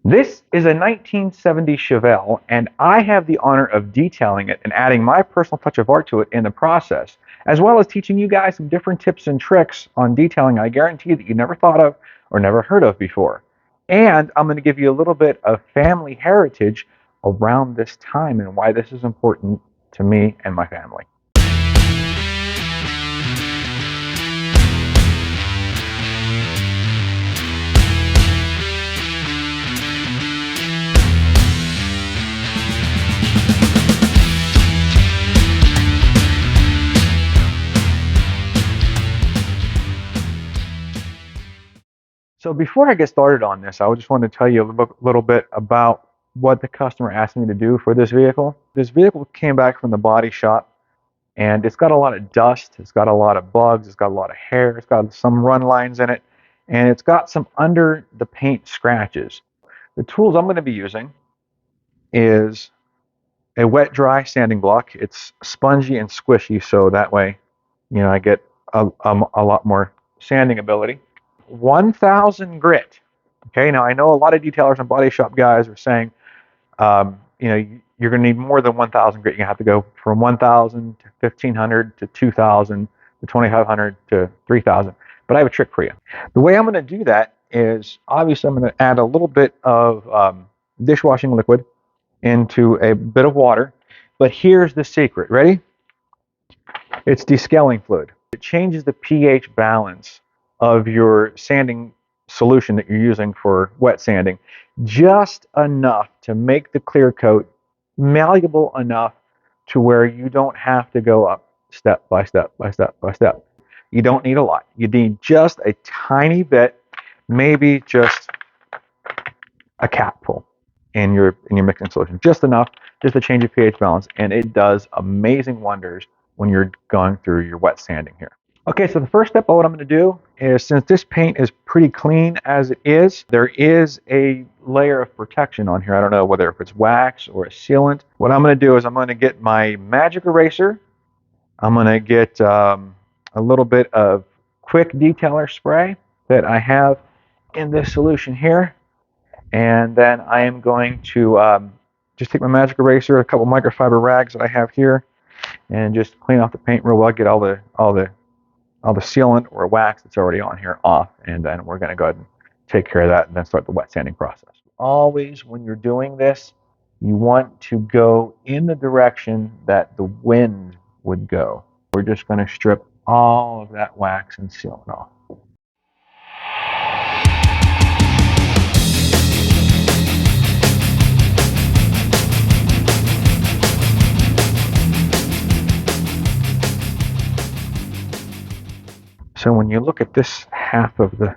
This is a 1970 Chevelle, and I have the honor of detailing it and adding my personal touch of art to it in the process, as well as teaching you guys some different tips and tricks on detailing I guarantee that you never thought of or never heard of before. And I'm going to give you a little bit of family heritage around this time and why this is important to me and my family. So before I get started on this, I just want to tell you a little bit about what the customer asked me to do for this vehicle. This vehicle came back from the body shop, and it's got a lot of dust, it's got a lot of bugs, it's got a lot of hair, it's got some run lines in it, and it's got some under the paint scratches. The tools I'm going to be using is a wet dry sanding block. It's spongy and squishy, so that way, I get a lot more sanding ability. 1000 grit. Okay, now I know a lot of detailers and body shop guys are saying, you're going to need more than 1000 grit. You have to go from 1000 to 1500 to 2000 to 2500 to 3000. But I have a trick for you. The way I'm going to do that is obviously I'm going to add a little bit of dishwashing liquid into a bit of water. But here's the secret. Ready? It's descaling fluid. It changes the pH balance of your sanding solution that you're using for wet sanding just enough to make the clear coat malleable enough to where you don't have to go up step by step by step by step. You don't need a lot. You need just a tiny bit, maybe just a capful in your mixing solution, just enough just to change your pH balance, and it does amazing wonders when you're going through your wet sanding here. Okay, so the first step of what I'm going to do is, since this paint is pretty clean as it is, there is a layer of protection on here. I don't know whether if it's wax or a sealant. What I'm going to do is I'm going to get my magic eraser. I'm going to get a little bit of quick detailer spray that I have in this solution here. And then I am going to just take my magic eraser, a couple microfiber rags that I have here, and just clean off the paint real well, get all the sealant or wax that's already on here off, and then we're going to go ahead and take care of that and then start the wet sanding process. Always when you're doing this, you want to go in the direction that the wind would go. We're just going to strip all of that wax and sealant off. So when you look at this half of the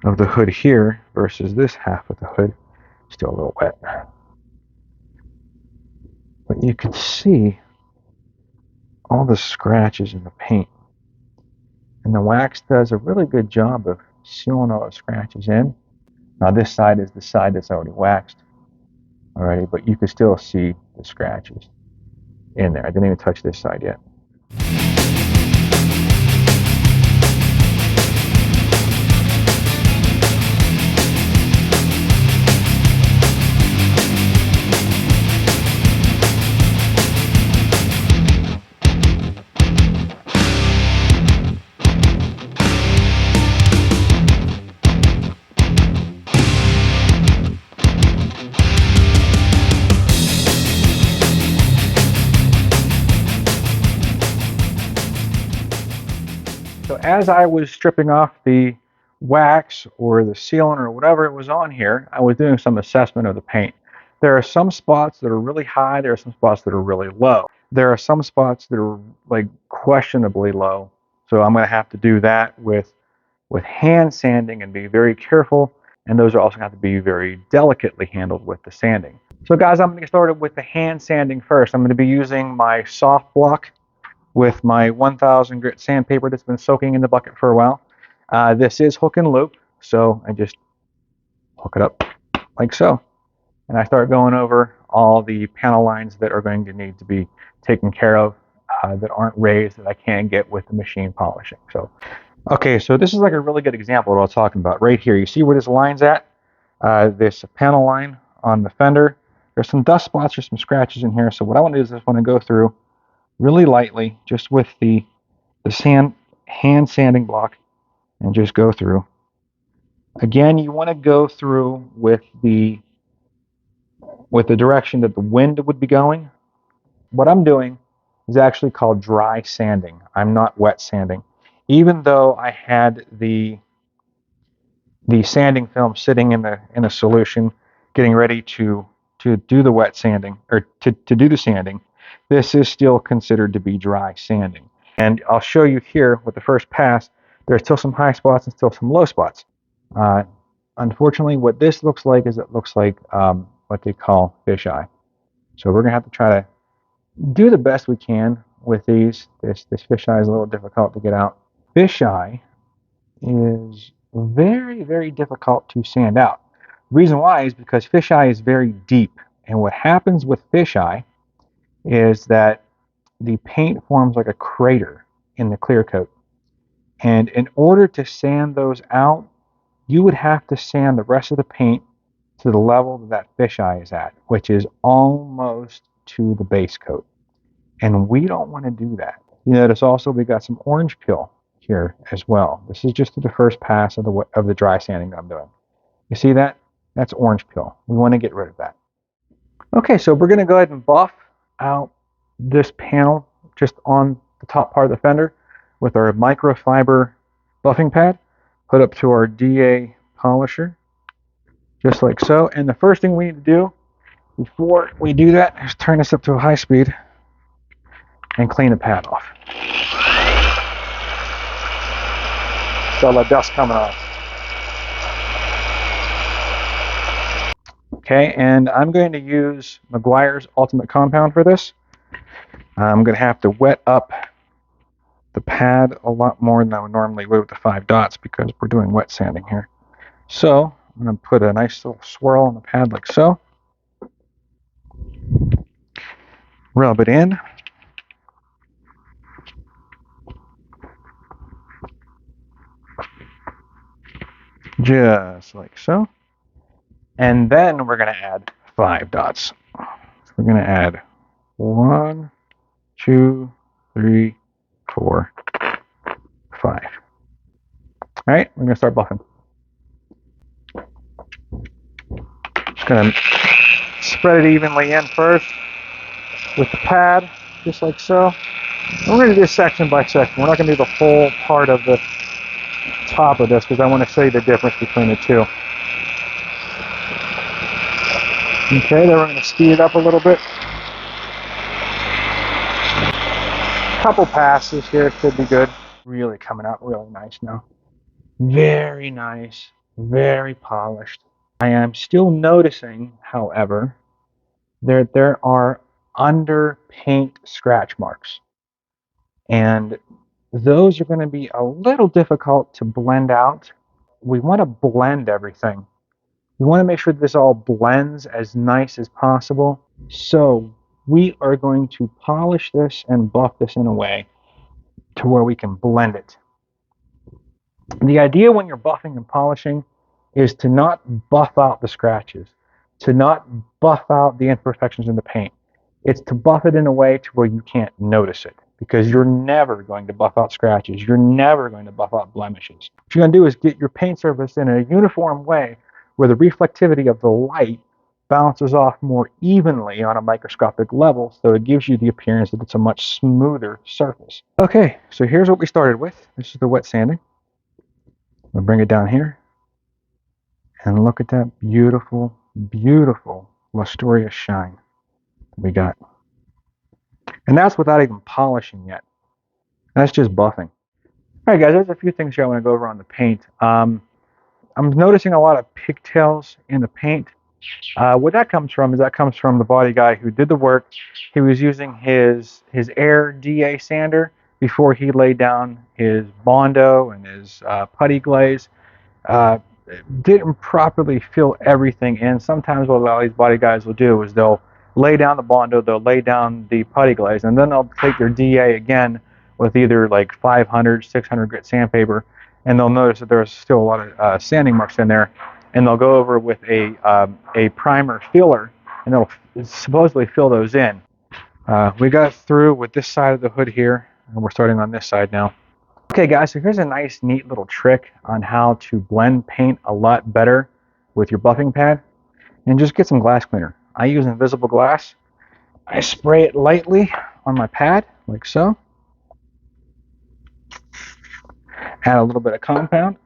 hood here versus this half of the hood, still a little wet. But you can see all the scratches in the paint. And the wax does a really good job of sealing all the scratches in. Now this side is the side that's already waxed already, but you can still see the scratches in there. I didn't even touch this side yet. So as I was stripping off the wax or the sealant or whatever it was on here, I was doing some assessment of the paint. There are some spots that are really high, there are some spots that are really low. There are some spots that are like questionably low. So I'm going to have to do that with hand sanding and be very careful. And those are also going to have to be very delicately handled with the sanding. So guys, I'm going to get started with the hand sanding first. I'm going to be using my soft block with my 1000 grit sandpaper that's been soaking in the bucket for a while. This is hook and loop, so I just hook it up like so. And I start going over all the panel lines that are going to need to be taken care of that aren't raised that I can get with the machine polishing. So, okay, so this is like a really good example of what I was talking about. Right here, you see where this line's at? this panel line on the fender. There's some dust spots or some scratches in here. So what I want to do is I just want to go through really lightly, just with the hand sanding block, and just go through. Again, you want to go through with the direction that the wind would be going. What I'm doing is actually called dry sanding. I'm not wet sanding. Even though I had the sanding film sitting in a solution, getting ready to do the wet sanding, or to do the sanding, this is still considered to be dry sanding. And I'll show you here with the first pass, there's still some high spots and still some low spots. Unfortunately, what this looks like is it looks like what they call fisheye. So we're gonna have to try to do the best we can with these. This fisheye is a little difficult to get out. Fisheye is very, very difficult to sand out. The reason why is because fisheye is very deep, and what happens with fisheye is that the paint forms like a crater in the clear coat. And in order to sand those out, you would have to sand the rest of the paint to the level that fisheye is at, which is almost to the base coat. And we don't want to do that. You notice also we got some orange peel here as well. This is just the first pass of the dry sanding that I'm doing. You see that? That's orange peel. We want to get rid of that. Okay, so we're going to go ahead and buff out this panel just on the top part of the fender with our microfiber buffing pad, put up to our DA polisher, just like so. And the first thing we need to do before we do that is turn this up to a high speed and clean the pad off. So the dust coming off. Okay, and I'm going to use Meguiar's Ultimate Compound for this. I'm going to have to wet up the pad a lot more than I would normally would with the 5 dots because we're doing wet sanding here. So I'm going to put a nice little swirl on the pad like so. Rub it in. Just like so. And then we're going to add 5 dots. So we're going to add 1, 2, 3, 4, 5. All right, we're going to start buffing. Just going to spread it evenly in first with the pad, just like so. And we're going to do this section by section. We're not going to do the whole part of the top of this because I want to show you the difference between the two. Okay, then we're going to speed it up a little bit. Couple passes here should be good. Really coming out really nice now. Very nice, very polished. I am still noticing, however, there are under paint scratch marks. And those are going to be a little difficult to blend out. We want to blend everything. We want to make sure this all blends as nice as possible. So we are going to polish this and buff this in a way to where we can blend it. The idea when you're buffing and polishing is to not buff out the scratches, to not buff out the imperfections in the paint. It's to buff it in a way to where you can't notice it, because you're never going to buff out scratches. You're never going to buff out blemishes. What you're going to do is get your paint surface in a uniform way where the reflectivity of the light bounces off more evenly on a microscopic level, so it gives you the appearance that it's a much smoother surface. Okay, so here's what we started with. This is the wet sanding. We'll bring it down here. And look at that beautiful, beautiful lustrous shine we got. And that's without even polishing yet. That's just buffing. All right, guys, there's a few things here I want to go over on the paint. I'm noticing a lot of pigtails in the paint. What that comes from is the body guy who did the work. He was using his Air DA sander before he laid down his Bondo and his putty glaze. Didn't properly fill everything in. Sometimes what a lot of these body guys will do is they'll lay down the Bondo, they'll lay down the putty glaze, and then they'll take their DA again with either like 500, 600 grit sandpaper, and they'll notice that there's still a lot of sanding marks in there, and they'll go over with a primer filler, and it'll supposedly fill those in. We got through with this side of the hood here, and we're starting on this side now. Okay guys, so here's a nice neat little trick on how to blend paint a lot better with your buffing pad. And just get some glass cleaner. I use invisible glass. I spray it lightly on my pad, like so. Add a little bit of compound.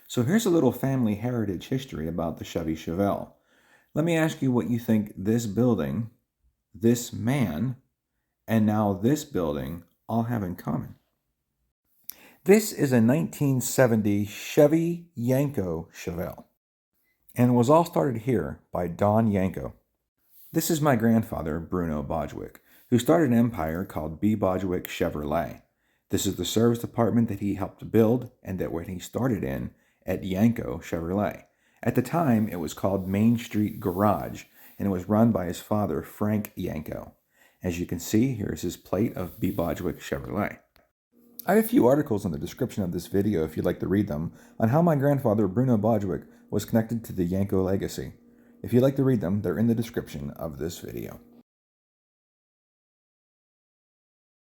So here's a little family heritage history about the Chevy Chevelle. Let me ask you what you think this building, this man, and now this building all have in common. This is a 1970 Chevy Yenko Chevelle, and it was all started here by Don Yenko. This is my grandfather, Bruno Bodgwick, who started an empire called B. Bodgwick Chevrolet. This is the service department that he helped build and that when he started in at Yenko Chevrolet. At the time, it was called Main Street Garage, and it was run by his father, Frank Yenko. As you can see, here's his plate of B. Bodgwick Chevrolet. I have a few articles in the description of this video if you'd like to read them on how my grandfather, Bruno Bodgwick, was connected to the Yenko legacy. If you'd like to read them, they're in the description of this video.